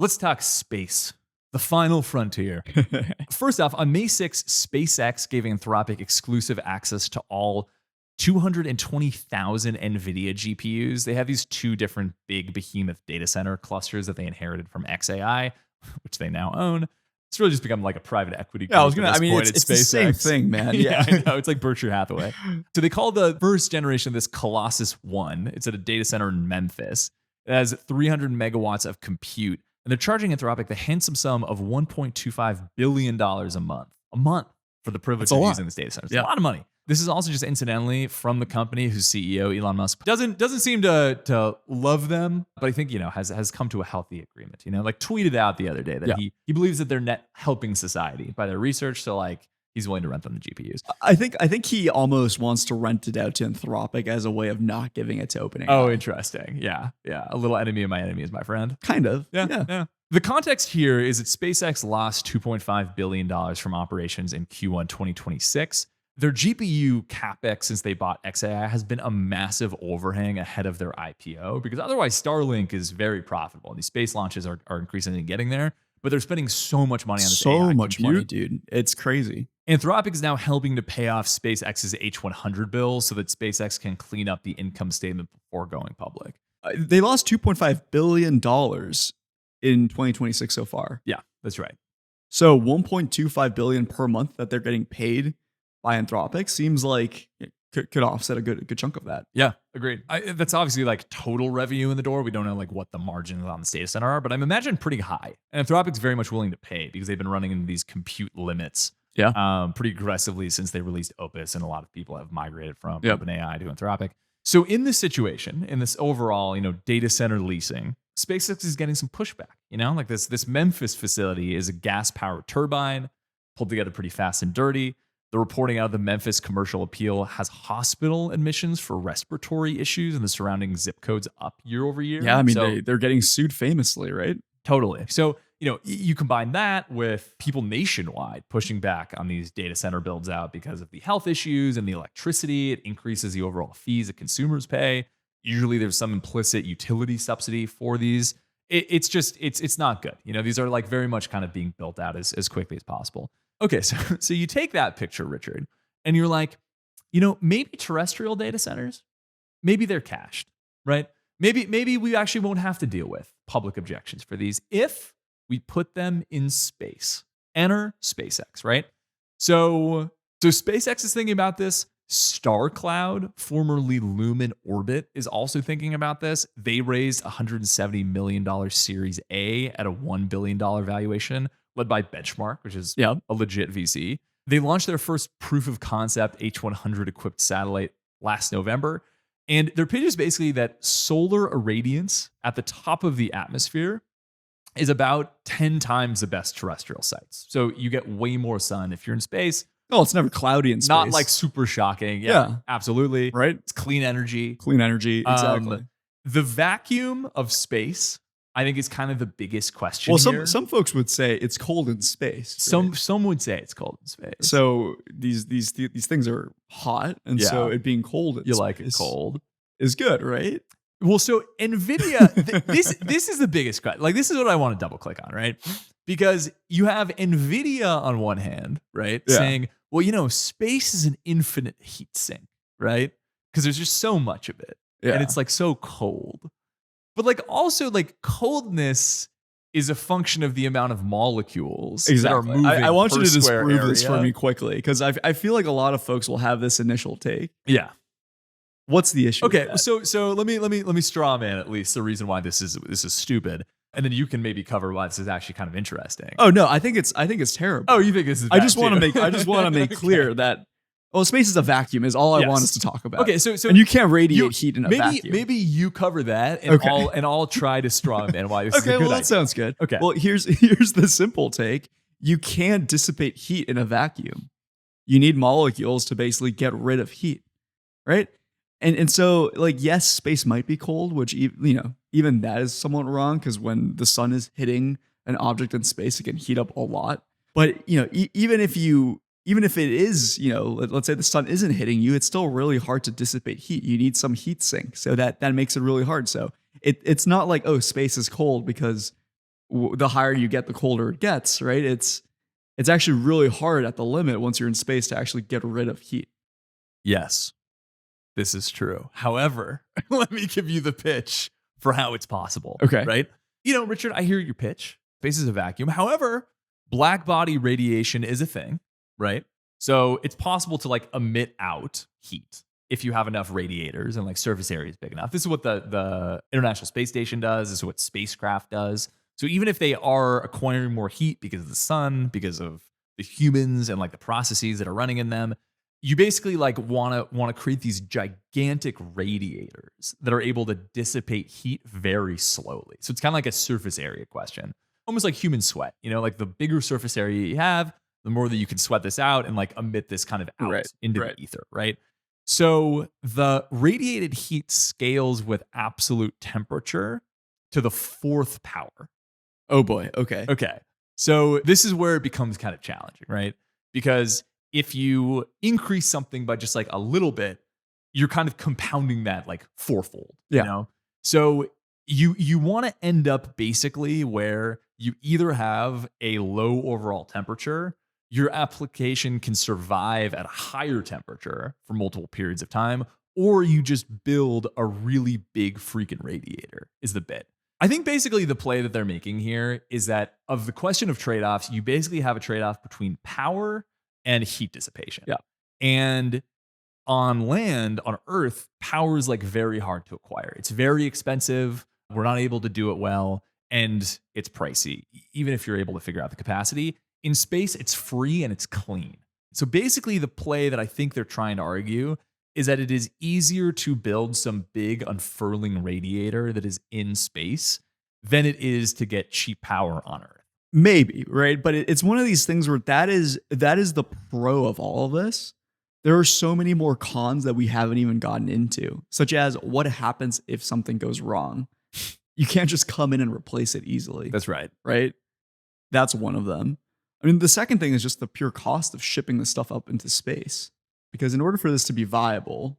Let's talk space, the final frontier. First off, on May 6th, SpaceX gave Anthropic exclusive access to all 220,000 NVIDIA GPUs. They have these two different big behemoth data center clusters that they inherited from xAI, which they now own. It's really just become like a private equity group. Yeah, it's the same thing, man. Yeah, I know. It's like Berkshire Hathaway. So they call the first generation of this Colossus One. It's at a data center in Memphis. It has 300 megawatts of compute. And they're charging Anthropic the handsome sum of $1.25 billion a month for the privilege of using this data center. It's a lot of money. This is also just incidentally from the company whose CEO, Elon Musk, doesn't seem to love them, but I think, has come to a healthy agreement, like tweeted out the other day that he believes that they're net helping society by their research. So like he's willing to rent them the GPUs. I think he almost wants to rent it out to Anthropic as a way of not giving it to OpenAI. Oh, interesting. Yeah. A little enemy of my enemy is my friend. Kind of. Yeah. The context here is that SpaceX lost $2.5 billion from operations in Q1 2026. Their GPU capex since they bought xAI has been a massive overhang ahead of their IPO, because otherwise Starlink is very profitable. These space launches are increasingly getting there, but they're spending so much money on this AI so much compute. money, dude. It's crazy. Anthropic is now helping to pay off SpaceX's H100 bill so that SpaceX can clean up the income statement before going public. They lost $2.5 billion in 2026 so far. Yeah, that's right. So $1.25 billion per month that they're getting paid by Anthropic seems like it could offset a good chunk of that. Yeah, agreed. That's obviously like total revenue in the door. We don't know like what the margins on this data center are, but I'm imagining pretty high. And Anthropic's very much willing to pay because they've been running into these compute limits pretty aggressively since they released Opus, and a lot of people have migrated from OpenAI to Anthropic. So in this situation, in this overall, data center leasing, SpaceX is getting some pushback. Like this Memphis facility is a gas-powered turbine pulled together pretty fast and dirty. The reporting out of the Memphis Commercial Appeal has hospital admissions for respiratory issues and the surrounding zip codes up year over year. Yeah, I mean, they're getting sued famously, right? Totally. So, you combine that with people nationwide pushing back on these data center builds out because of the health issues and the electricity. It increases the overall fees that consumers pay. Usually there's some implicit utility subsidy for these. It's not good. These are like very much kind of being built out as quickly as possible. Okay, so you take that picture, Richard, and you're like, maybe terrestrial data centers, maybe they're cached, right? Maybe we actually won't have to deal with public objections for these if we put them in space. Enter SpaceX, right? So SpaceX is thinking about this. StarCloud, formerly Lumen Orbit, is also thinking about this. They raised $170 million Series A at a $1 billion valuation, led by Benchmark, which is a legit VC. They launched their first proof of concept H100 equipped satellite last November. And their pitch is basically that solar irradiance at the top of the atmosphere is about 10 times the best terrestrial sites. So you get way more sun if you're in space. Oh, it's never cloudy in space. Not like super shocking. Yeah, absolutely. Right? It's clean energy. Clean energy, exactly. The vacuum of space, I think, is kind of the biggest question here. Some folks would say it's cold in space. Right? Some would say it's cold in space. So these things are hot, and so it being cold in space, like it cold, is good, right? Well, so NVIDIA, this is the biggest question. Like, this is what I want to double click on, right? Because you have NVIDIA on one hand, right, saying, well, space is an infinite heat sink, right? Because there's just so much of it, and it's like so cold. But like also like coldness is a function of the amount of molecules that are moving. I want you to disprove this area. for me quickly, because I feel like a lot of folks will have this initial take. Yeah. What's the issue? Okay, so let me straw man at least the reason why this is stupid, and then you can maybe cover why this is actually kind of interesting. Oh no, I think it's terrible. Oh, you think this is bad I just want to make clear that space is a vacuum is all I want us to talk about. Okay, so and you can't radiate heat in a vacuum. Maybe you cover that, and I'll try to straw man why this is a good idea. That sounds good. Okay, well here's the simple take: you can't dissipate heat in a vacuum. You need molecules to basically get rid of heat, right? And so, like, yes, space might be cold, which, even that is somewhat wrong, because when the sun is hitting an object in space, it can heat up a lot. But, even if it is, let's say the sun isn't hitting you, it's still really hard to dissipate heat. You need some heat sink. So that makes it really hard. So it's not like, space is cold because the higher you get, the colder it gets, right? It's actually really hard at the limit once you're in space to actually get rid of heat. Yes, this is true. However, let me give you the pitch for how it's possible. Okay. Right? You know, Richard, I hear your pitch. Space is a vacuum. However, black body radiation is a thing, right? So it's possible to like emit out heat if you have enough radiators and like surface area is big enough. This is what the International Space Station does. This is what spacecraft does. So even if they are acquiring more heat because of the sun, because of the humans and like the processes that are running in them, you basically like want to create these gigantic radiators that are able to dissipate heat very slowly. So it's kind of like a surface area question, almost like human sweat. You know, like the bigger surface area you have, the more that you can sweat this out and like emit this kind of out into the ether, right? So the radiated heat scales with absolute temperature to the 4th power. Oh boy. Okay. Okay. So this is where it becomes kind of challenging, right? Because if you increase something by just like a little bit, you're kind of compounding that like fourfold, Yeah. you know? So you want to end up basically where you either have a low overall temperature, your application can survive at a higher temperature for multiple periods of time, or you just build a really big freaking radiator is the bit. I think basically the play that they're making here is that of the question of trade-offs, you basically have a trade-off between power and heat dissipation. Yeah. And on land, on Earth, power is like very hard to acquire. It's very expensive. We're not able to do it well, and it's pricey, even if you're able to figure out the capacity. In space, it's free and it's clean. So basically the play that I think they're trying to argue is that it is easier to build some big unfurling radiator that is in space than it is to get cheap power on Earth. Maybe, right? But it's one of these things where that is the pro of all of this. There are so many more cons that we haven't even gotten into, such as what happens if something goes wrong. You can't just come in and replace it easily. That's right. Right? That's one of them. I mean, the second thing is just the pure cost of shipping this stuff up into space. Because in order for this to be viable,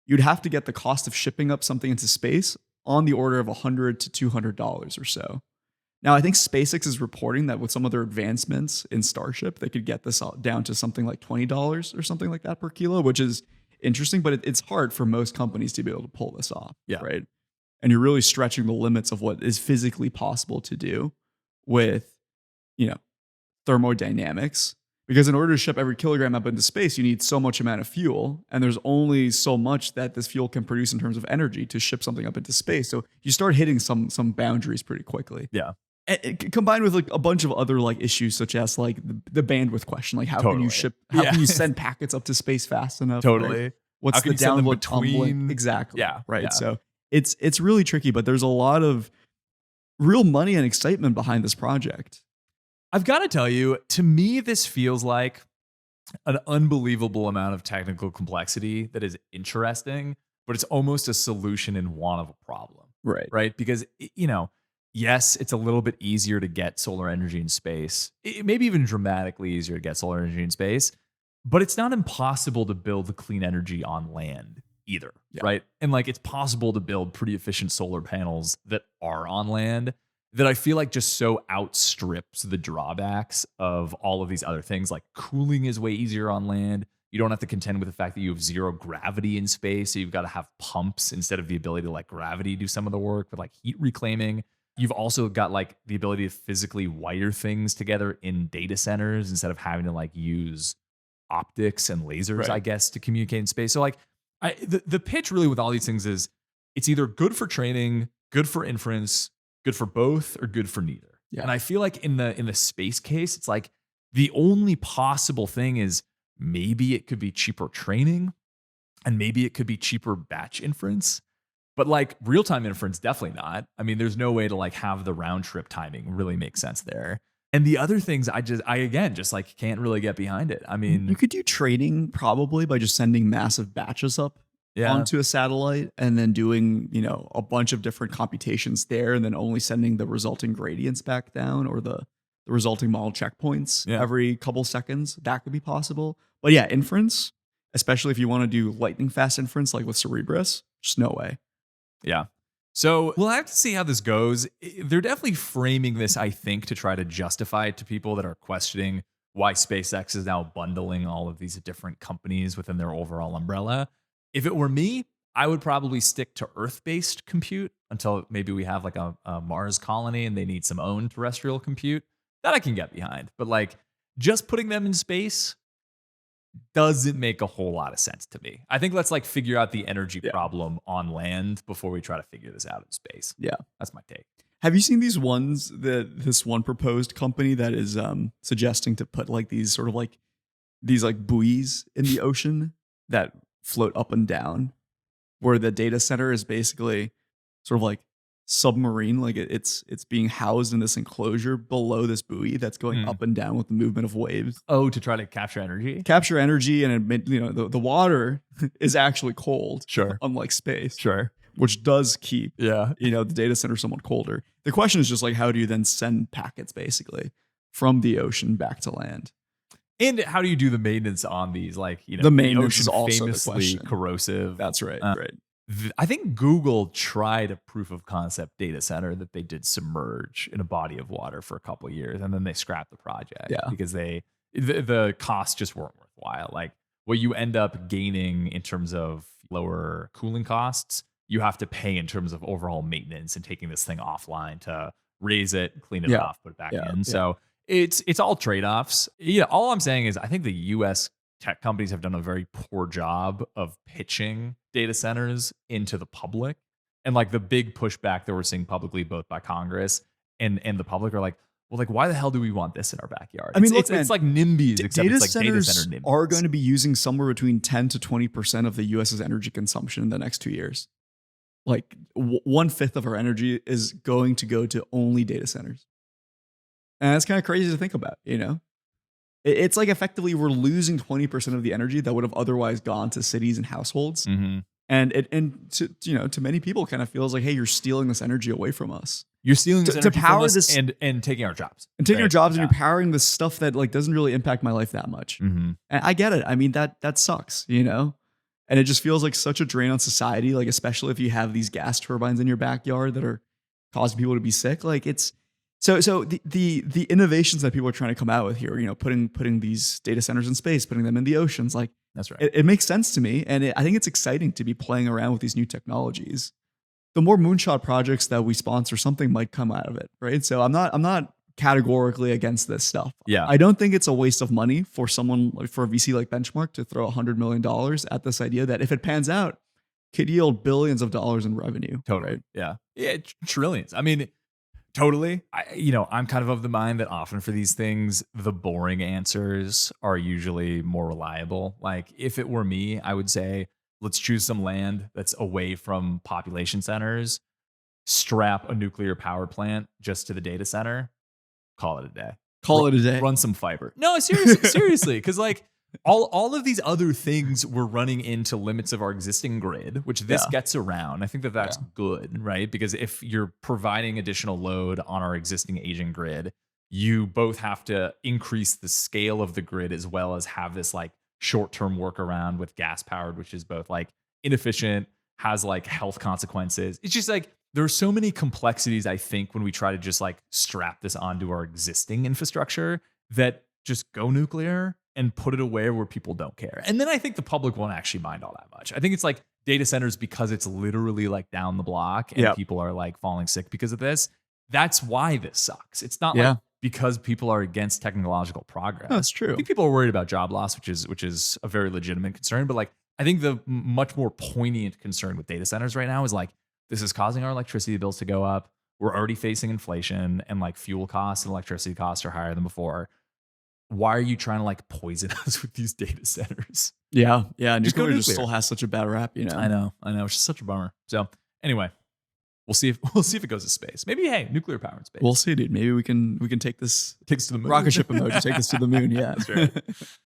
you'd have to get the cost of shipping up something into space on the order of $100 to $200 or so. Now, I think SpaceX is reporting that with some of their advancements in Starship, they could get this down to something like $20 or something like that per kilo, which is interesting, but it's hard for most companies to be able to pull this off, right? And you're really stretching the limits of what is physically possible to do with, you know, thermodynamics. Because in order to ship every kilogram up into space, you need so much amount of fuel, and there's only so much that this fuel can produce in terms of energy to ship something up into space. So you start hitting some boundaries pretty quickly. Yeah. And combined with like a bunch of other like issues, such as like the bandwidth question, like how can you ship, how can you send packets up to space fast enough? Right? What's the downward tumbling? Exactly. Yeah. Right. Yeah. So it's really tricky, but there's a lot of real money and excitement behind this project. I've got to tell you, to me, this feels like an unbelievable amount of technical complexity that is interesting, but it's almost a solution in one of a problem. Right. Right. Because, you know, yes, it's a little bit easier to get solar energy in space. It may be even dramatically easier to get solar energy in space, but it's not impossible to build the clean energy on land either. Yeah. Right. And like it's possible to build pretty efficient solar panels that are on land that I feel like just so outstrips the drawbacks of all of these other things. Like cooling is way easier on land. You don't have to contend with the fact that you have zero gravity in space. So you've got to have pumps instead of the ability to let gravity do some of the work with like heat reclaiming. You've also got like the ability to physically wire things together in data centers instead of having to like use optics and lasers, I guess, to communicate in space. So like the pitch really with all these things is it's either good for training, good for inference, good for both, or good for neither. Yeah. And I feel like in the space case, it's like the only possible thing is maybe it could be cheaper training and maybe it could be cheaper batch inference. But like real-time inference, definitely not. I mean, there's no way to like have the round trip timing really make sense there. And the other things I again just like can't really get behind it. I mean, you could do training probably by just sending massive batches up onto a satellite and then doing, you know, a bunch of different computations there and then only sending the resulting gradients back down or the resulting model checkpoints every couple seconds. That could be possible. But yeah, inference, especially if you want to do lightning fast inference like with Cerebras, just no way. Yeah. So we'll have to see how this goes. They're definitely framing this, I think, to try to justify it to people that are questioning why SpaceX is now bundling all of these different companies within their overall umbrella. If it were me, I would probably stick to Earth-based compute until maybe we have like a Mars colony and they need some own terrestrial compute. That I can get behind. But like just putting them in space doesn't make a whole lot of sense to me. I think let's like figure out the energy problem on land before we try to figure this out in space. Yeah. That's my take. Have you seen these ones that this one proposed company that is suggesting to put like these sort of like these like buoys in the ocean that float up and down, where the data center is basically sort of like submarine, like it's being housed in this enclosure below this buoy that's going up and down with the movement of waves. Oh, to try to capture energy? Capture energy, and admit, you know, the water is actually cold. Sure. Unlike space. Sure. Which does keep, Yeah. you know, the data center somewhat colder. The question is just like, how do you then send packets basically from the ocean back to land? And how do you do the maintenance on these? Like, you know, The maintenance ocean is also the famously question. corrosive. That's right. Right. I think Google tried a proof of concept data center that they did submerge in a body of water for a couple of years, and then they scrapped the project because the costs just weren't worthwhile. Like what you end up gaining in terms of lower cooling costs, you have to pay in terms of overall maintenance and taking this thing offline to raise it, clean it off, put it back in. So it's all trade-offs. Yeah, all I'm saying is I think the US tech companies have done a very poor job of pitching data centers into the public. And like the big pushback that we're seeing publicly, both by Congress and the public, are like, well, like, why the hell do we want this in our backyard? I mean, it's like NIMBYs, except data it's like data center centers NIMBYs. are going to be using somewhere between 10 to 20% of the US's energy consumption in the next 2 years. Like 1/5 of our energy is going to go to only data centers. And that's kind of crazy to think about, you know? It's like effectively we're losing 20% of the energy that would have otherwise gone to cities and households. Mm-hmm. And to many people, kind of feels like, hey, you're stealing this energy away from us. You're stealing this To energy power from us this- and taking our jobs. And taking right? your jobs, and Yeah. you're powering this stuff that like doesn't really impact my life that much. Mm-hmm. And I get it. I mean, that sucks, you know? And it just feels like such a drain on society, like especially if you have these gas turbines in your backyard that are causing people to be sick. Like it's so the innovations that people are trying to come out with here, you know, putting these data centers in space, putting them in the oceans, like That's right. it makes sense to me. And I think it's exciting to be playing around with these new technologies. The more moonshot projects that we sponsor, something might come out of it, right? So I'm not categorically against this stuff. Yeah. I don't think it's a waste of money for someone like for a VC like Benchmark to throw $100 million at this idea that if it pans out, could yield billions of dollars in revenue. Totally. Right? Yeah, trillions. I mean, totally. I'm kind of the mind that often for these things, the boring answers are usually more reliable. Like if it were me, I would say, let's choose some land that's away from population centers, strap a nuclear power plant just to the data center, call it a day. Call it a day. Run some fiber. No, seriously, because like all of these other things we're running into limits of our existing grid, which this gets around. I think that's good, right? Because if you're providing additional load on our existing aging grid, you both have to increase the scale of the grid as well as have this like short-term workaround with gas powered, which is both like inefficient, has like health consequences. It's just like there are so many complexities, I think, when we try to just like strap this onto our existing infrastructure that just go nuclear and put it away where people don't care. And then I think the public won't actually mind all that much. I think it's like data centers because it's literally like down the block and people are like falling sick because of this. That's why this sucks. It's not like because people are against technological progress. No, that's true. I think people are worried about job loss, which is a very legitimate concern. But like, I think the much more poignant concern with data centers right now is like, this is causing our electricity bills to go up. We're already facing inflation and like fuel costs and electricity costs are higher than before. Why are you trying to like poison us with these data centers? Yeah. Just go Nuclear just nuclear. still has such a bad rap, you know? I know. It's just such a bummer. So anyway, we'll see if it goes to space. Maybe nuclear power in space. We'll see, dude. Maybe we can take this takes to the moon. rocket ship emoji, take this to the moon. Yeah. That's right.